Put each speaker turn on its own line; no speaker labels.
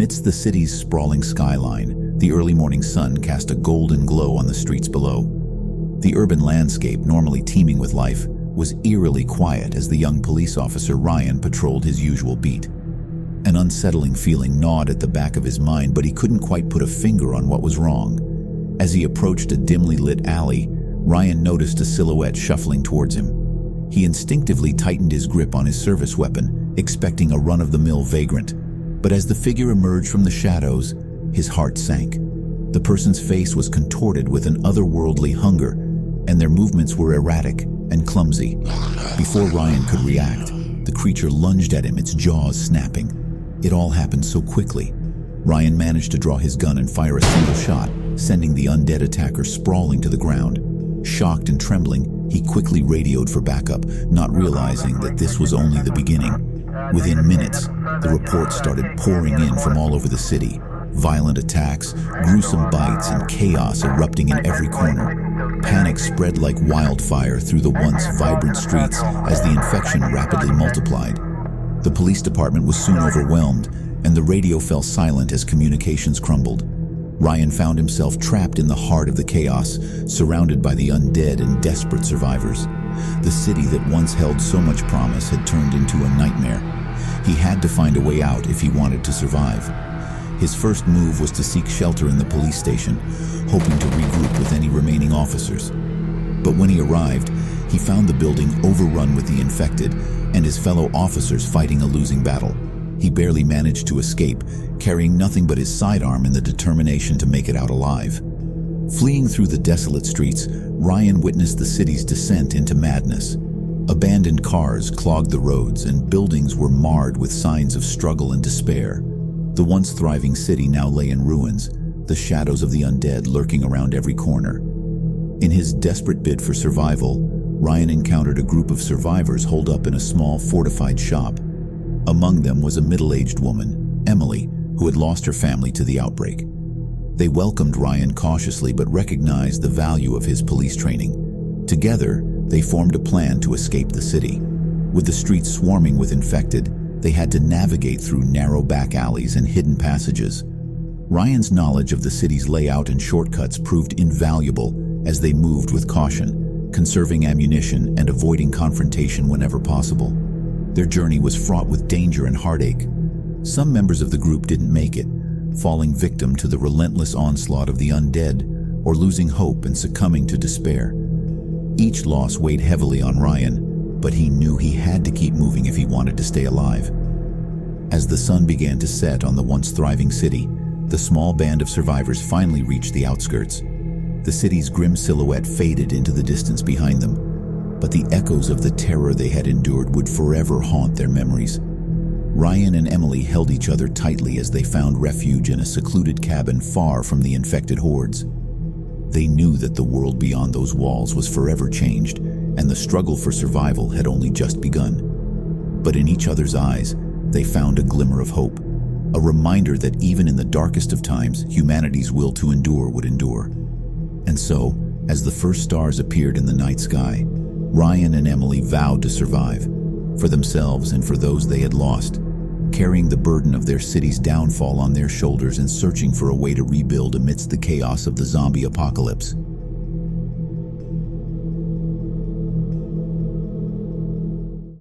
Amidst the city's sprawling skyline, the early morning sun cast a golden glow on the streets below. The urban landscape, normally teeming with life, was eerily quiet as the young police officer Ryan patrolled his usual beat. An unsettling feeling gnawed at the back of his mind, but he couldn't quite put a finger on what was wrong. As he approached a dimly lit alley, Ryan noticed a silhouette shuffling towards him. He instinctively tightened his grip on his service weapon, expecting a run-of-the-mill vagrant. But as the figure emerged from the shadows, his heart sank. The person's face was contorted with an otherworldly hunger, and their movements were erratic and clumsy. Before Ryan could react, the creature lunged at him, its jaws snapping. It all happened so quickly. Ryan managed to draw his gun and fire a single shot, sending the undead attacker sprawling to the ground. Shocked and trembling, he quickly radioed for backup, not realizing that this was only the beginning. Within minutes, the reports started pouring in from all over the city. Violent attacks, gruesome bites, and chaos erupting in every corner. Panic spread like wildfire through the once vibrant streets as the infection rapidly multiplied. The police department was soon overwhelmed, and the radio fell silent as communications crumbled. Ryan found himself trapped in the heart of the chaos, surrounded by the undead and desperate survivors. The city that once held so much promise had turned into a nightmare. He had to find a way out if he wanted to survive. His first move was to seek shelter in the police station, hoping to regroup with any remaining officers. But when he arrived, he found the building overrun with the infected and his fellow officers fighting a losing battle. He barely managed to escape, carrying nothing but his sidearm in the determination to make it out alive. Fleeing through the desolate streets, Ryan witnessed the city's descent into madness. Abandoned cars clogged the roads, and buildings were marred with signs of struggle and despair. The once thriving city now lay in ruins, the shadows of the undead lurking around every corner. In his desperate bid for survival, Ryan encountered a group of survivors holed up in a small fortified shop. Among them was a middle-aged woman, Emily, who had lost her family to the outbreak. They welcomed Ryan cautiously but recognized the value of his police training. Together, they formed a plan to escape the city. With the streets swarming with infected, they had to navigate through narrow back alleys and hidden passages. Ryan's knowledge of the city's layout and shortcuts proved invaluable as they moved with caution, conserving ammunition and avoiding confrontation whenever possible. Their journey was fraught with danger and heartache. Some members of the group didn't make it, falling victim to the relentless onslaught of the undead or losing hope and succumbing to despair. Each loss weighed heavily on Ryan, but he knew he had to keep moving if he wanted to stay alive. As the sun began to set on the once thriving city, the small band of survivors finally reached the outskirts. The city's grim silhouette faded into the distance behind them, but the echoes of the terror they had endured would forever haunt their memories. Ryan and Emily held each other tightly as they found refuge in a secluded cabin far from the infected hordes. They knew that the world beyond those walls was forever changed, and the struggle for survival had only just begun. But in each other's eyes, they found a glimmer of hope, a reminder that even in the darkest of times, humanity's will to endure would endure. And so, as the first stars appeared in the night sky, Ryan and Emily vowed to survive, for themselves and for those they had lost, carrying the burden of their city's downfall on their shoulders and searching for a way to rebuild amidst the chaos of the zombie apocalypse.